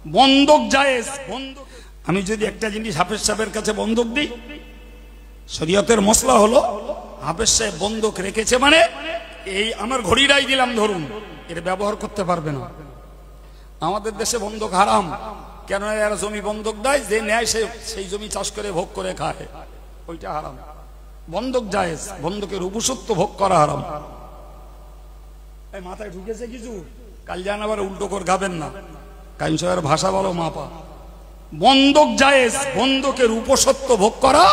বন্ধক জায়েজ। বন্ধক আমি যদি একটা জিনিস হাফেজ সাহেবের কাছে বন্ধক দিই, শরীয়তের মসলা হলো হাফেজ সাহেব বন্ধক রেখেছে মানে এই আমার ঘড়িটাই দিলাম ধরুন, এর ব্যবহার করতে পারবে না। আমাদের দেশে বন্ধক হারাম, কেন এরা জমি বন্ধক দেয়, যে নেয় সেই জমি চাষ করে ভোগ করে খায়, ওইটা হারাম। বন্ধক জায়েজ, বন্ধকের উপসত্ব ভোগ করা হারাম। এই মাথায় ঢুকেছে কিছু, কাল জান আবার উল্টো করে গাবেন না, কাইম সাহেবের ভাষা বলো মাপা। বন্ধক জায়েজ, বন্ধকের উপসত্ব ভোগ করা।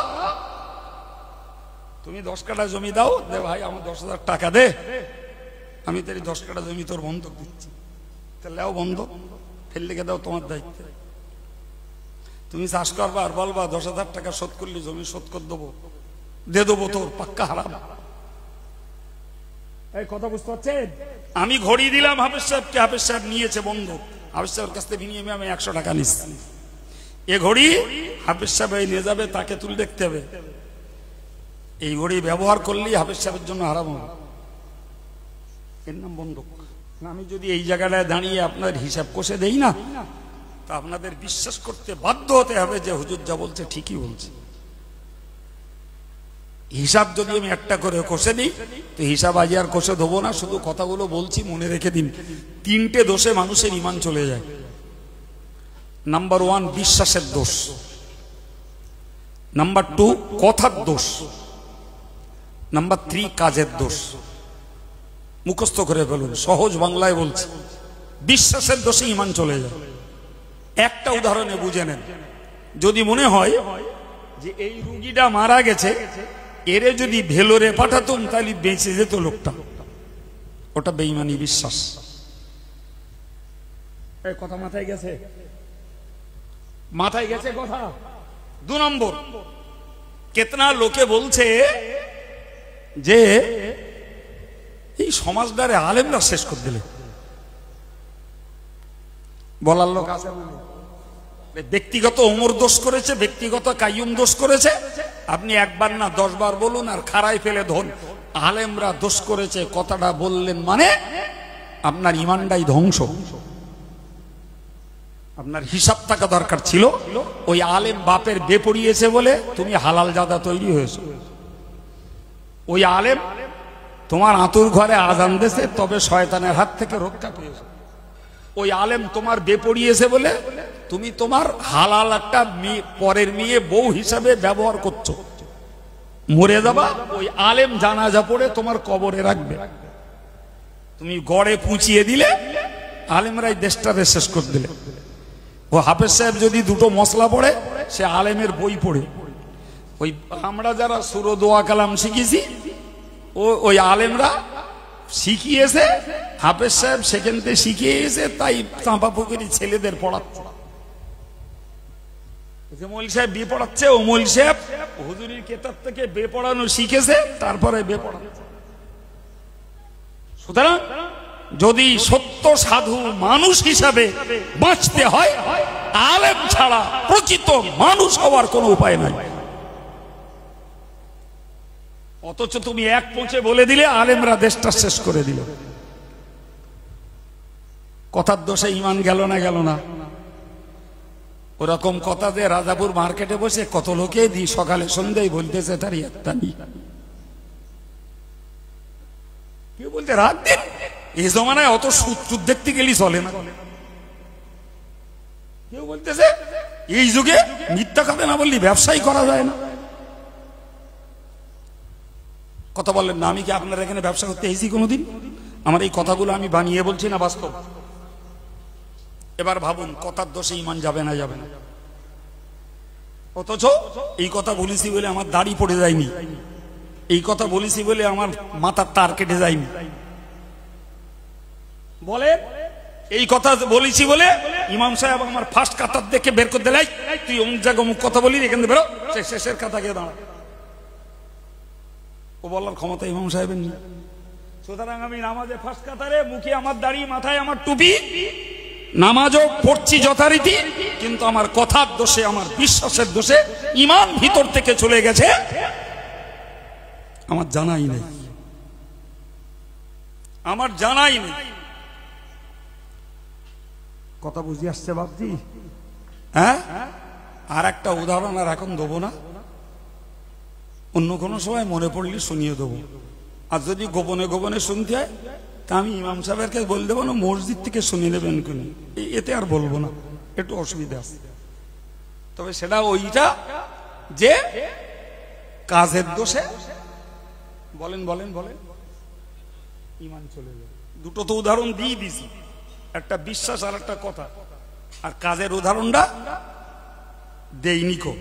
তুমি 10 কাঠা জমি দাও, দে ভাই আমার 10,000 টাকা দে, আমি তোর 10 কাঠা জমি তোর বন্ধক দিচ্ছি, তাহলেও বন্ধক ফেল লিখে দাও, তোমার দায়িত্ব। তুমি চাষ করবা আর বলবা 10,000 টাকা শোধ করলে জমি শোধ করে দেবো, দিয়ে দেবো, তোর পাক্কা হারাম। এই কথা বুঝতে পারছেন? আমি ঘড়ি দিলাম হাফেজ সাহেবকে, হাফেজ সাহেব নিয়েছে বন্ধক, হাফেজ সাহেবের কাছ থেকে বিনিময়ে আমি 100 টাকা নিচ্ছি। এ ঘড়ি হাফেজ সাহেব নিয়ে যাবে, তাকে তুলে দেখতে হবে। এই ঘড়ি ব্যবহার করলেই হাফেজ সাহেবের জন্য হারাম হবে, এর নাম বন্ধক। আমি যদি এই জায়গাটায় দাঁড়িয়ে আপনার হিসাব কষে দেই না, তা আপনাদের বিশ্বাস করতে বাধ্য হতে হবে যে হুজুর যা বলছে ঠিকই বলছে। হিসাব যদি আমি একটা করে কষে দিই, তো হিসাব আজ আর কষে দেবো না, শুধু কথাগুলো বলছি মনে রেখে দিন। 3টে দোষে মানুষের ঈমান চলে যায়। নাম্বার 1 বিশ্বাসের দোষ, নাম্বার 2 কথার দোষ, নাম্বার 3 কাজের দোষ। মুখস্থ করে ফেলুন, সহজ বাংলায় বলছি। বিশ্বাসের দোষে ঈমান চলে যায়। একটা উদাহরণে বুঝে নেন। যদি মনে হয় যে এই রুগীটা মারা গেছে, এরে যদি ভেলোরে পাঠাতুম তাহলে বেঁচে যেত লোকটা, ওটা বেঈমানি বিশ্বাস। এই কথা মাথায় গেছে? মাথায় গেছে কথা? 2 নম্বর, কেতনা লোকে বলছে যে এই সমাজদারে আলেমরা শেষ করে দিলে। বলার লোক আছে, ব্যক্তিগত ওমর দোষ করেছে, ব্যক্তিগত কাইয়ুম দোষ করেছে, আপনি একবার না 10 বার বলুন আর খাড়াই ফেলে ধন আলেমরা দোষ করেছে কথাটা বললেন মানে আপনার ঈমানটাই ধ্বংস। আপনার হিসাব থাকা দরকার ছিল, ওই আলেম বাপের বে পড়িয়েছে বলে তুমি হালাল জাদা তৈরি হয়েছে। ওই আলেম তোমার আতুর ঘরে আজান দেছে, তবে শয়তানের হাত থেকে রক্ষা পেয়েছে। ওই আলেম তোমার বে পড়িয়েছে বলে তুমি তোমার হালাল একটা পরের মেয়ে বউ হিসাবে ব্যবহার করছো। মরে যাবা, ওই আলেম জানাজা পড়ে তোমার কবরে রাখবে, তুমি গড়ে পুঁচিয়ে দিলে, আলেমরাই দেশটারে শেষ করে দিলে। ও হাফেজ সাহেব যদি 2টো মশলা পড়ে, সে আলেমের বই পড়ে। ওই আমরা যারা সুরো দোয়া কালাম শিখেছি, ওই আলেমরা শিখিয়েছে, হাফেজ সাহেব সেখান থেকে শিখিয়েছে, তাই চাঁপা পুকুরি ছেলেদের পড়াচ্ছে। মৌল সাহেব বে পড়াচ্ছে, ও মৌল সাহেব হুজুরির কেতাব থেকে বে পড়ানো শিখেছে, তারপরে বে পড়াচ্ছে। সুতরাং যদি সত্য সাধু মানুষ হিসাবে বাঁচতে হয়, আলেম ছাড়া প্রকৃত মানুষ হওয়ার কোনো উপায় নাই। অথচ তুমি এক পৌঁছে বলে দিলে, আলেমরা দেশটা শেষ করে দিল। কথার দোষে ঈমান গেল না? গেল না? ওরকম কথা যে রাজাপুর মার্কেটে বসে কত লোকে দি সকালে সন্ধ্যায় বলতেছে তার একটা নেই, কেউ বলতে রাত দিন। এই জমানায় অত সুদ দেখতে গেলি চলে না। কেউ বলতেছে এই যুগে মিথ্যা কথা না বললি ব্যবসায়ী করা যায় না। কথা বললেন না, আমি কি আপনার এখানে ব্যবসা করতে এসেছি কোনোদিন? আমার এই কথাগুলো আমি বানিয়ে বলছি না, বাস্তব। এবার ভাবুন, কথার দোষে ঈমান যাবে না? যাবে না। অথচ এই কথা বলেছি বলে আমার দাড়ি পড়ে যায়নি, এই কথা বলেছি বলে আমার মাথার তার কেটে যায়নি। বলে এই কথা বলেছি বলে ইমাম সাহেব আমার ফার্স্ট কাতার দেখে বের করে দিলাই, তুই অমুক জায়গায় অমুক কথা বলি, এখান থেকে বেরো, শেষের কথা গিয়ে দাঁড়া। ও বলার ক্ষমতা ইমাম সাহেবের নেই। সুতরাং আমি নামাজে ফার্স্ট কাতারে, মুখে আমার দাড়ি, মাথায় আমার টুপি, নামাজও পড়ছি যথারীতি, কিন্তু আমার কথার দোষে, আমার বিশ্বাসের দোষে ঈমান ভিতর থেকে চলে গেছে, আমার জানাই নেই, আমার জানাই নেই। কথা বুঝে আসছে বাপজি? হ্যাঁ, আর একটা উদাহরণ আর এখন দেবো না, অন্য কোনো সময় মনে পড়লে শুনিয়ে দেবো। আর যদি গোপনে গোপনে শুনতে হয় তা আমি ইমাম সাহেবকে বলে দেবো না, মসজিদ থেকে শুনিয়ে দেবেন কেন, এতে আর বলবো না, একটু অসুবিধা আছে। তবে সেটা ওইটা যে কাজের দোষে বলেন বলেন বলেন ইমান চলে যায়। দুটো তো উদাহরণ দিয়ে দিছি, একটা বিশ্বাস আর একটা কথা, আর কাজের উদাহরণটা দেইনি কো,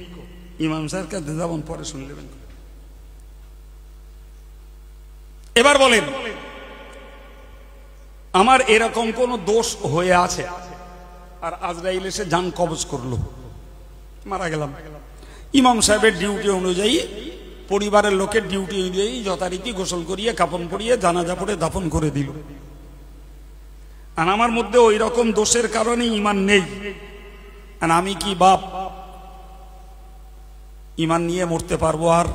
ইমাম সাহেবকে যেমন পরে শুনে নেবেন। এবার বলেন, আমার এরকম কোন দোষ হয়ে আছে আর আজরাইল এসে জান কবজ করলো, মারা গেলাম, ইমাম সাহেবের ডিউটি অনুযায়ী, পরিবারের লোকের ডিউটি অনুযায়ী যথারীতি গোসল করিয়ে কাফন পরিয়ে জানাজা পড়ে দাফন করে দিল, আর আমার মধ্যে ওই রকম দোষের কারণে ইমান নেই, আর আমি কি বাপ ইমান নিয়ে মরতে পারবো? আর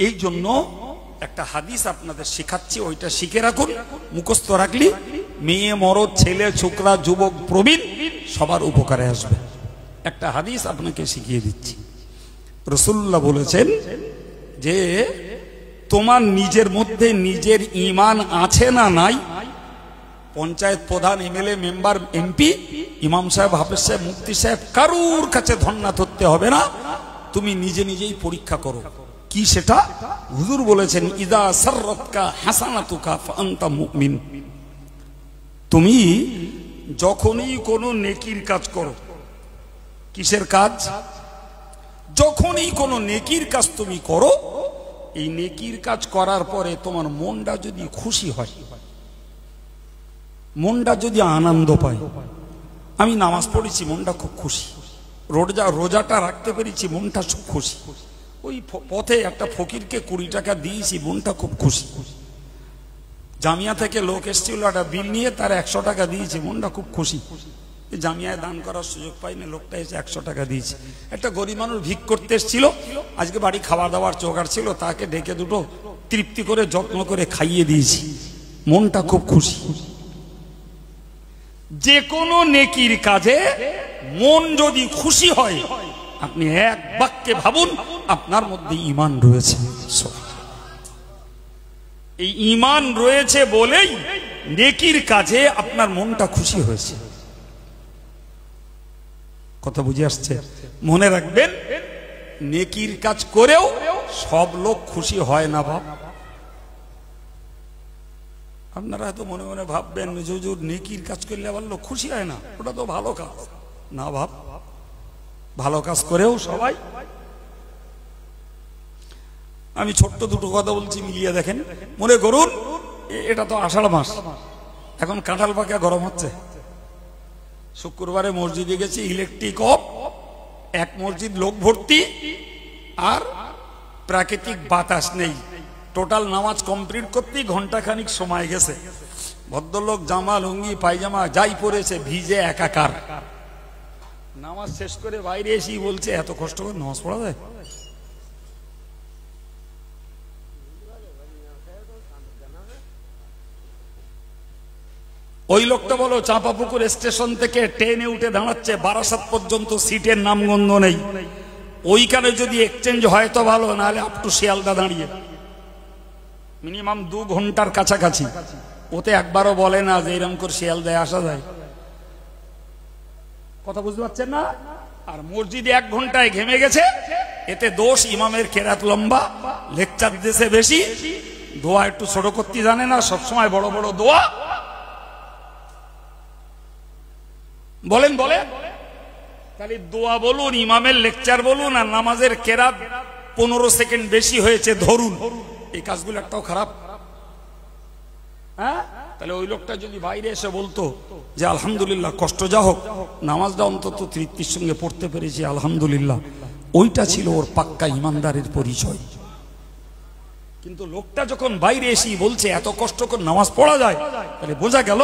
এই জন্য একটা হাদিস আপনাদের শেখাচ্ছি, ওইটা শিখে রাখুন, মুখস্থ রাখলি মেয়ে মরদ ছেলে ছোকরা যুবক প্রবীণ সবার উপকারে আসবে। একটা হাদিস আপনাকে শিখিয়ে দিচ্ছি। রাসূলুল্লাহ বলেছেন যে তোমার নিজের মধ্যে নিজের ঈমান আছে না নাই, পঞ্চায়েত প্রধান, এমএলএ, মেম্বার, এমপি, ইমাম সাহেব, হাফেজ সাহেব, মুফতি সাহেব, কারুর কাছে ধন্না ধরতে হবে না, তুমি নিজে নিজেই পরীক্ষা করো। কি সেটা? হুজুর বলেছেন ইদা সাররাতকা হাসানাতুকা ফাআনতা মুমিন। তুমি যখনই কোনো নেকির কাজ করো, কিসের কাজ? যখনই কোনো নেকির কাজ তুমি করো, এই নেকির কাজ করার পরে তোমার মনটা যদি খুশি হয়, মনটা যদি আনন্দ পায়, আমি নামাজ পড়েছি মনটা খুব খুশি, রোজাটা রাখতে পেরেছি মনটা খুব খুশি, ওই পথে একটা ফকিরকে 20 টাকা দিয়েছি মনটা খুব খুশি, জামিয়া থেকে লোক এসেছিল একটা বিল নিয়ে তার 100 টাকা দিয়েছি মনটা খুব খুশি, জামিয়ায় দান করার সুযোগ পাইনি, লোকটা এসে 100 টাকা দিয়েছে। একটা গরিব মানুষ ভিক করতে এসেছিল, আজকে বাড়ি খাওয়া দাওয়ার জোগাড় ছিল, তাকে ডেকে দুটো তৃপ্তি করে যত্ন করে খাইয়ে দিয়েছি, মনটা খুব খুশি। যে কোনো নেকির কাজে মন যদি খুশি হয়, আপনি এক বাক্যে ভাবুন আপনার মধ্যে ঈমান রয়েছে। এই ঈমান রয়েছে বলেই নেকির কাজে আপনার মনটা খুশি হয়েছে। কথা বুঝে আসছে? মনে রাখবেন, নেকির কাজ করেও সব লোক খুশি হয় না বাপ। আপনারা হয়তো মনে মনে ভাববেন যে হুজুর নেকির কাজ করলে আবার লোক খুশি হয় না, ওটা তো ভালো কাজ না বাপ, ভালো কাজ করেও সবাই। আমি ছোট্ট দুটো কথা বলছি, মিলিয়ে দেখেন। মনে করুন এটা তো আষাঢ় মাস, এখন কাঁঠাল পাকা গরম হচ্ছে, শুক্রবারে মসজিদে গেছি, ইলেকট্রিক অফ, এক মসজিদ লোক ভর্তি আর প্রাকৃতিক বাতাস নেই, টোটাল নামাজ কমপ্লিট করতেই ঘন্টাখানিক সময় গেছে, ভদ্রলোক জামা লুঙ্গি পায়জামা যাই পরেছে ভিজে একাকার, নামাজ শেষ করে বাইরে এসেই বলছে এত কষ্ট করে নামাজ পড়া যায়? ওই লোকটা বলো চাঁপাপুকুর স্টেশন থেকে ট্রেনে উঠে দাঁড়াচ্ছে, বারাসাত পর্যন্ত সিটের নামগন্ধ নেই, ওইখানে যদি এক্সচেঞ্জ হয় তো ভালো, নাহলে আপ টু শিয়ালদা দাঁড়িয়ে মিনিমাম 2 ঘন্টার কাছাকাছি, ওতে একবারও বলে না যে এরকম করে শিয়ালদায় আসা যায়। কথা বুঝতে পারছেন না? আর মসজিদে 1 ঘন্টায় ঘেমে গেছে, এতে দোষ ইমামের কেরাত লম্বা, লেকচার দিয়েছে বেশি, দোয়া একটু ছোট করতে জানে না, সবসময় বড় বড় দোয়া। বলেন বলেন, তাহলে দোয়া বলুন, ইমামের লেকচার বলুন, আর নামাজের কেরাত 15 সেকেন্ড বেশি হয়েছে ধরুন, এই কাজগুলো একটাও খারাপ? হ্যাঁ, তাহলে ওই লোকটা যদি বাইরে এসে বলতো যে আলহামদুলিল্লাহ, কষ্ট যা হোক নামাজটা অন্তত তৃপ্তির সঙ্গে পড়তে পেরেছি আলহামদুলিল্লাহ, ওইটা ছিল ওর পাক্কা ইমানদারের পরিচয়। কিন্তু লোকটা যখন বাইরে এসেই বলছে এত কষ্ট করে নামাজ পড়া যায়, তাহলে বোঝা গেল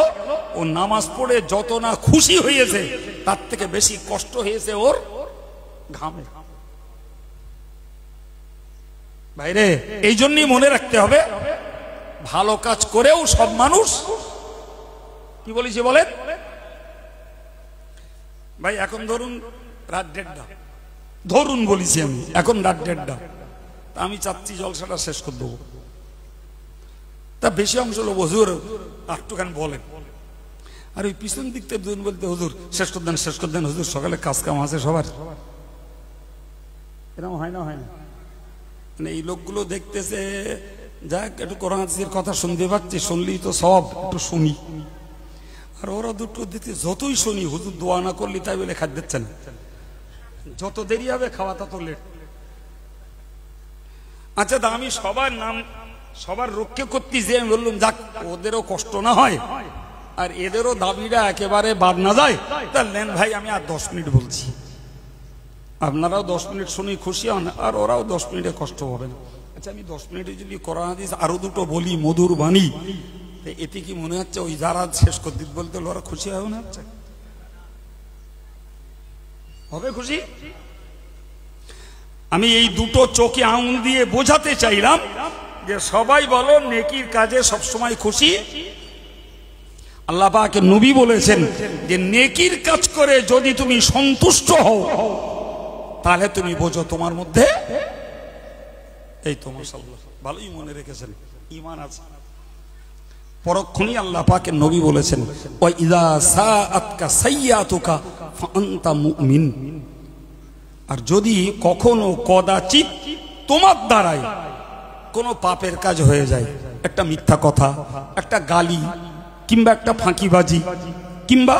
ও নামাজ পড়ে যত না খুশি হয়েছে তার থেকে বেশি কষ্ট হয়েছে ওর ঘামে। বাইরে এই জন্যই মনে রাখতে হবে, ভালো কাজ করেও সব মানুষ কি বলেছি বলেন ভাই? এখন ধরুন রাত 1:30, ধরুন বলেছি আমি, এখন রাত 1:30, তা আমি চাচ্ছি জলসাটা শেষ করে দেবো। তা বেশি অংশ লোক হুজুর একটুখানি বলেন, আর ওই পিছন দিক থেকে দুজন বলতে হুজুর শেষ করে দেন, শেষ করে দেন হুজুর, সকালে কাজ কাম আছে সবার। এরকম হয় না? হয় না? মানে এই লোকগুলো দেখতেছে যাক একটু কোরআন হাদিসের কথা শুনতে পাচ্ছি, শুনলেই তো সব, একটু শুনি। আর ওরা দুটো দিতে যতই শুনি, হুজুর দোয়া না করলি তাই বলে খাদ্য দিচ্ছে না, যত দেরি হবে খাওয়া তত লেট। আচ্ছা, তা আমি সবার নাম সবার রক্ষে করতে যে আমি বললাম যাক ওদেরও কষ্ট না হয় আর এদেরও দাবিটা একেবারে বাদ না যায়, তা নেন ভাই আমি আর 10 মিনিট বলছি, আপনারাও 10 মিনিট শুনি খুশি হন, আর ওরাও 10 মিনিটে কষ্ট হবে না। আচ্ছা, আমি 10 মিনিটে যদি কোরআন হাদিস আরো দুটো বলি মধুর বাণী, এতে কি মনে হচ্ছে ওই যারা শেষ করে দিত বলতে ওরা খুশি হবে না? হচ্ছে হবে খুশি? আমি এই দুটো চোখে আঙুল দিয়ে বোঝাতে চাইলাম যে সবাই বলো নেকির কাজে সবসময় খুশি। আল্লাহ পাকের নবী বলেছেন যে নেকির কাজ করে যদি তুমি সন্তুষ্ট হও তাহলে তুমি বোঝো তোমার মধ্যে এই তো মাশাআল্লাহ ভালোই মনে রেখেছেন ঈমান আছে। পরক্ষণই আল্লাহ পাকের নবী বলেছেন ওয়া ইযা সাআতকা সাইয়্যাতুকা ফাআনতা মুমিন, আর যদি কখনো কদাচিৎ তোমার দ্বারাই কোনো পাপের কাজ হয়ে যায়, একটা মিথ্যা কথা, একটা গালি, কিংবা একটা ফাঁকিবাজি, কিংবা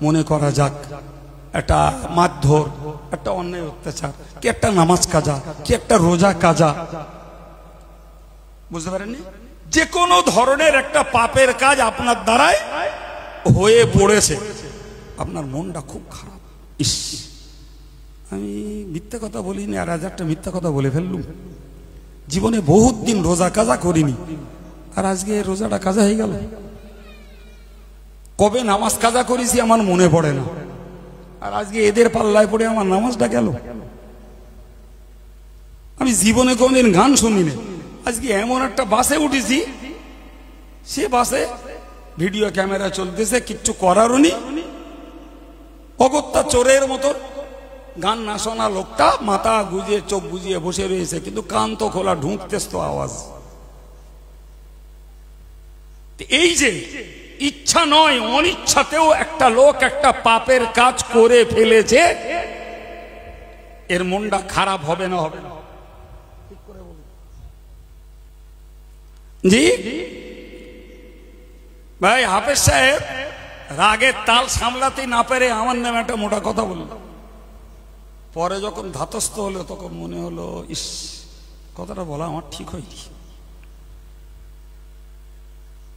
মনে করা যাক একটা মারধর, একটা অন্যায় অত্যাচার, কি একটা নামাজ কাজা, কি একটা রোজা কাজা, বুঝতে পারেননি? যে কোনো ধরনের একটা পাপের কাজ আপনার দ্বারাই হয়ে পড়েছে, আপনার মনটা খুব খারাপ, ইস আমি মিথ্যা কথা বলিনি আর আজ একটা মিথ্যা কথা বলে ফেললুম, জীবনে বহুত দিন রোজা কাজা করিনি আর আজকে রোজাটা কাজা হয়ে গেল, কবে নামাজ কাজা করেছি আমার মনে পড়ে না, আর আজকে এদের পাল্লায় পড়ে আমার নামাজটা গেল। আমি জীবনে কোনদিন গান শুনিনি, আজকে এমন একটা বাসে উঠেছি, সে বাসে ভিডিও ক্যামেরা চলতেছে, কিচ্ছু করারও নি, অগত্যা চোরের মতো গান না শোনা লোকটা মাথা গুজিয়ে চোখ বুজিয়ে বসে রয়েছে, কিন্তু কান তো খোলা, ঢুকতেছ তো আওয়াজ। এই যে ইচ্ছা নয় অনিচ্ছাতেও একটা লোক একটা পাপের কাজ করে ফেলেছে, এর মনটা খারাপ হবে না? হবে না? জি ভাই হাফেজ সাহেব রাগের তাল সামলাতে না পেরে আমার নামে একটা মোটা কথা বলল, পরে যখন ধাতস্থ হলো তখন মনে হলো ইস কথাটা বলা আমার ঠিক হয়নি।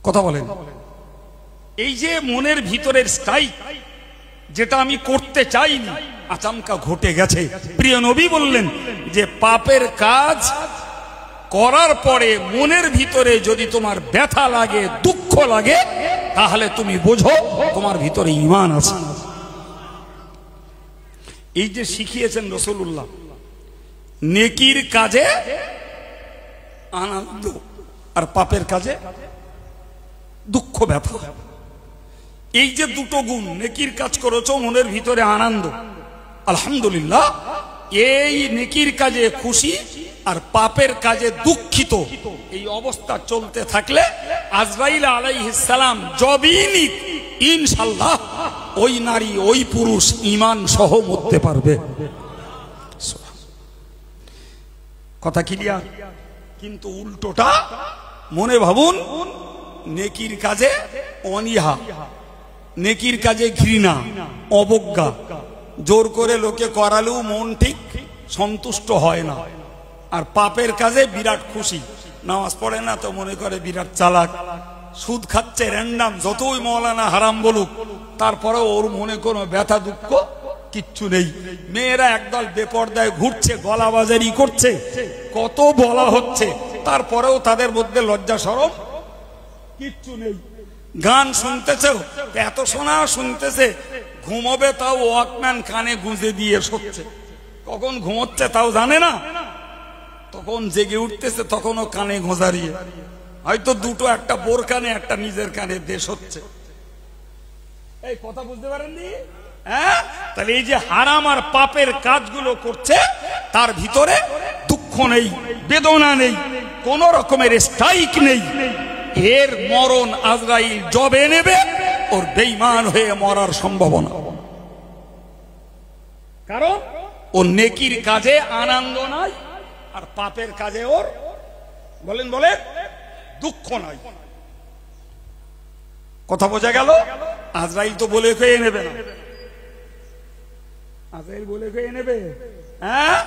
কথা বলেন, এই যে মনের ভিতরের স্ট্রাইক যেটা আমি করতে চাইনি আচমকা ঘটে গেছে, প্রিয় নবী বললেন যে পাপের কাজ করার পরে মনের ভিতরে যদি তোমার ব্যথা লাগে, দুঃখ লাগে, তাহলে তুমি বোঝো তোমার ভিতরে ঈমান আছে। এই যে শিখিয়েছেন রাসূলুল্লাহ, নেকির কাজে আনন্দ আর পাপের কাজে দুঃখ ব্যথা, এই যে দুটো গুণ, নেকির কাজ করেছো মনের ভিতরে আনন্দ, আলহামদুলিল্লাহ, এই নেকির কাজে খুশি আর পাপের কাজে দুঃখিত, এই অবস্থা চলতে থাকলে আজরাইল আলাইহিস সালাম জবিনি ইনশাআল্লাহ ওই নারী ওই পুরুষ ঈমান সহ মরতে পারবে। কথা ক্লিয়ার? কিন্তু উল্টোটা মনে ভাবুন, নেকির কাজে অনীহা, নেকির কাজে ঘৃণা, অবজ্ঞা, জোর করে লোকে করালেও মন ঠিক সন্তুষ্ট হয় না, আর পাপের কাজে বিরাট খুশি, নামাজ পড়ে না তো মনে করে বিরাট চালাক, সুদ খাচ্ছে র্যান্ডাম, যতই মৌলানা হারাম বলুক তারপরেও ওর মনে কোনো ব্যথা দুঃখ কিচ্ছু নেই। মেয়েরা একদল বেপর্দায় ঘুরছে, গলাবাজারি করছে, কত বলা হচ্ছে, তারপরেও তাদের মধ্যে লজ্জা শরম কিচ্ছু নেই। গান শুনতেছে, এত শোনা শুনতেছে, ঘুমোবে তাও ওয়াকম্যান কানে গুঁজে দিয়ে শোচ্ছে, কখন ঘুমোচ্ছে তাও জানে না, তখন জেগে উঠতেছে তখনও কানে গোঁজারিয়ে। হয়তো দুটো, একটা বোর কানে একটা নিজের কানে দেশ হচ্ছে। এই কথা বুঝতে পারেননি? হ্যাঁ, তাহলে এই যে হারাম আর পাপের কাজগুলো করছে তার ভিতরে দুঃখ নেই, বেদনা নেই, কোন রকমের স্ট্রাইক নেই। এর মরণ আজরাইল জবে নেবে, ওর বেঈমান হয়ে মরার সম্ভাবনা। কারণ ও নেকির কাজে আনন্দ নাই, আর পাপের কাজে ওর বলেন দুঃখ নাই। কথা বোঝা গেল? আজরাইল তো বলে খেয়ে নেবে না, আজরাইল বলে খেয়ে নেবে। হ্যাঁ,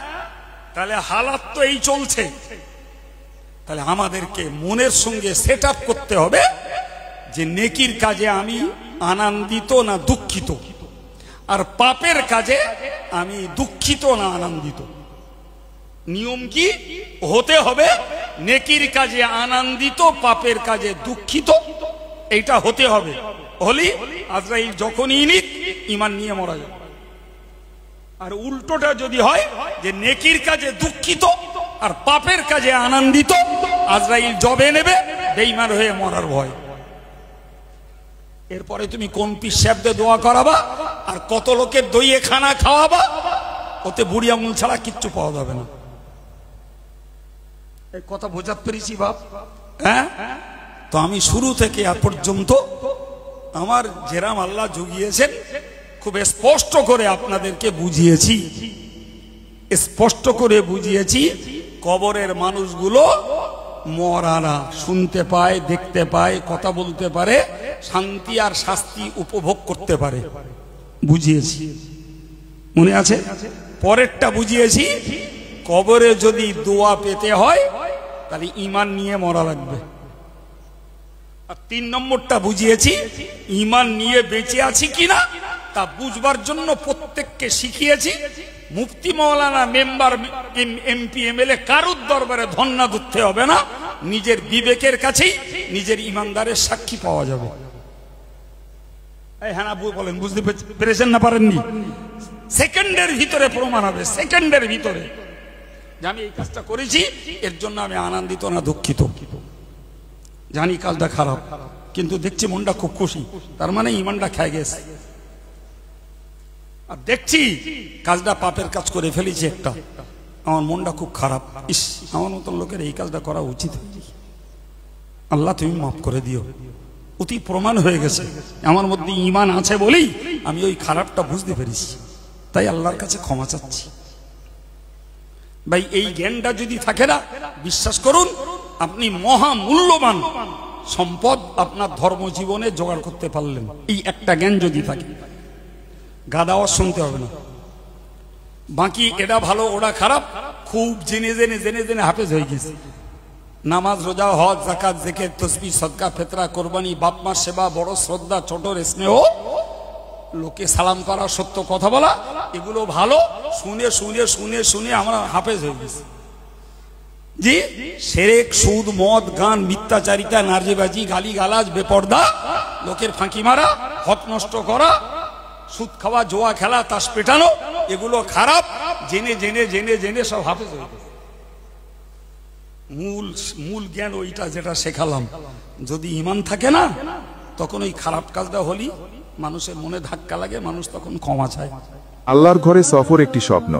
তাহলে হালাত তো এই চলছে। তাহলে আমাদেরকে মনের সঙ্গে সেট আপ করতে হবে যে নেকির কাজে আমি আনন্দিত না দুঃখিত, আর পাপের কাজে আমি দুঃখিত না আনন্দিত। নিয়ম কি হতে হবে? নেকির কাজে আনন্দিত, পাপের কাজে দুঃখিত, এইটা হতে হবে। হলি আজরাইল যখনই নিক ঈমান নিয়ে মরা যাবে। আর উল্টোটা যদি হয় যে নেকির কাজে দুঃখিত আর পাপের কাজে আনন্দিত, আজরাইল জবে নেবে, বেঈমান হয়ে মরার ভয়। এরপরে তুমি কোন পীর সাহেবদের দোয়া করাবা আর কত লোকের দইয়ে খানা খাওয়াবা, ওতে বুড়ি আঙুল ছাড়া কিচ্ছু পাওয়া যাবে না। এই কথা বোঝাতে পেরেছি বাপ? হ্যাঁ, তো আমি শুরু থেকে আজ পর্যন্ত আমার যেরাম আল্লাহ জুগিয়েছেন খুব স্পষ্ট করে আপনাদেরকে বুঝিয়েছি, স্পষ্ট করে বুঝিয়েছি। কবরের মানুষগুলো মরা না, শুনতে পায়, দেখতে পায়, কথা বলতে পারে, শান্তি আর শাস্তি উপভোগ করতে পারে, বুঝিয়েছি। মনে আছে? পরেরটা বুঝিয়েছি, কবরে যদি দোয়া পেতে হয় তাহলে ঈমান নিয়ে মরা লাগবে। আর 3 নম্বরটা বুঝিয়েছি, ঈমান নিয়ে বেঁচে আছি কিনা তা বুঝবার জন্য প্রত্যেককে শিখিয়েছি। মুফতি মাওলানা মেম্বার এমপি এমএলএ কারুর দরবারে ধন্না ধরতে হবে না, নিজের বিবেকের কাছেই নিজের ইমানদারের সাক্ষী পাওয়া যাবে। হ্যাঁ না বলেন, বুঝতে পেরেছেন না পারেননি? সেকেন্ডের ভিতরে প্রমাণ হবে, সেকেন্ডের ভিতরে যে আমি এই কাজটা করেছি, এর জন্য আমি আনন্দিত না দুঃখিত। জানি কাজটা খারাপ, কিন্তু দেখছি মনটা খুব খুশি, তার মানে ইমানটা খেয়ে গেছে। আর দেখছি কাজটা পাপের কাজ করে ফেলেছি একটা, আমার মনটা খুব খারাপ, ইস আমার মতন লোকের এই কাজটা করা উচিত, আল্লাহ তুমি মাফ করে দিও। অতি প্রমাণ হয়ে গেছে আমার মধ্যে ঈমান আছে বলেই আমি ওই খারাপটা বুঝতে পেরেছি, তাই আল্লাহর কাছে ক্ষমা চাচ্ছি। ভাই এই জ্ঞানটা যদি থাকে না, বিশ্বাস করুন আপনি মহা মূল্যবান সম্পদ আপনার ধর্ম জীবনে জোগাড় করতে পারলেন। এই একটা জ্ঞান যদি থাকে, গাদাওয়াজ শুনতে হবে না, বাকি এটা ভালো ওটা খারাপ খুব জেনে জেনে জেনে জেনে হাফেজ হয়ে গেছে। নামাজ, রোজা, হজ, যাকাত, জিকির, তাসবিহ, সদকা, ফিতরা, কোরবানি, বাপ মার সেবা, বড় শ্রদ্ধা, ছোটর স্নেহ, লোকে সালাম করা, সত্য কথা বলা, এগুলো ভালো। শুনে শুনে শুনে শুনে আমরা হাফেজ হয়ে গেছি। জি, শিরক, সুদ, মদ, গান, মিথ্যাচারিতা, নারীবাজি, গালিগালাজ, বেপর্দা, লোকের ফাঁকি মারা, হক নষ্ট করা, সুদ খাওয়া, জোয়া খেলা, তাস পেটানো, এগুলো খারাপ। জেনে জেনে জেনে জেনে সব হাফেজ হয়ে গেছে। মূল জ্ঞান ওইটা যেটা শেখালাম, যদি ঈমান থাকে না তখন ওই খারাপ কাজটা হলি মানুষের মনে ধাক্কা লাগে, মানুষ তখন ক্ষমা চায়। আল্লাহর ঘরে সফর একটি স্বপ্ন,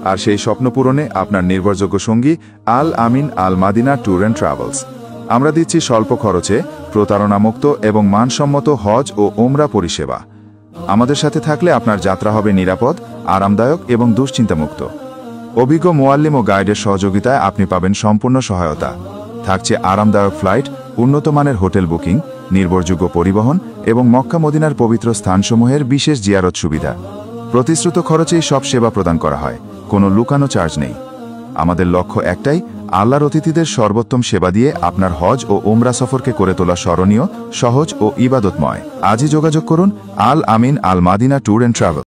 আর সেই স্বপ্ন পূরণে আপনার নির্ভরযোগ্য সঙ্গী আল আমিন আল মাদিনা ট্যুর অ্যান্ড ট্রাভেলস। আমরা দিচ্ছি স্বল্প খরচে, প্রতারণামুক্ত এবং মানসম্মত হজ ও ওমরা পরিষেবা। আমাদের সাথে থাকলে আপনার যাত্রা হবে নিরাপদ, আরামদায়ক এবং দুশ্চিন্তামুক্ত। অভিজ্ঞ মুআল্লিম ও গাইডের সহযোগিতায় আপনি পাবেন সম্পূর্ণ সহায়তা। থাকছে আরামদায়ক ফ্লাইট, উন্নত মানের হোটেল বুকিং, নির্ভরযোগ্য পরিবহন এবং মক্কা মদিনার পবিত্র স্থানসমূহের বিশেষ জিয়ারত সুবিধা। প্রতিশ্রুত খরচেই সব সেবা প্রদান করা হয়, কোনো লুকানো চার্জ নেই। আমাদের লক্ষ্য একটাই, আল্লাহর অতিথিদের সর্বোত্তম সেবা দিয়ে আপনার হজ ও ওমরা সফরকে করে তোলা স্মরণীয়, সহজ ও ইবাদতময়। আজই যোগাযোগ করুন আল আমিন আল মাদিনা ট্যুর অ্যান্ড ট্রাভেল।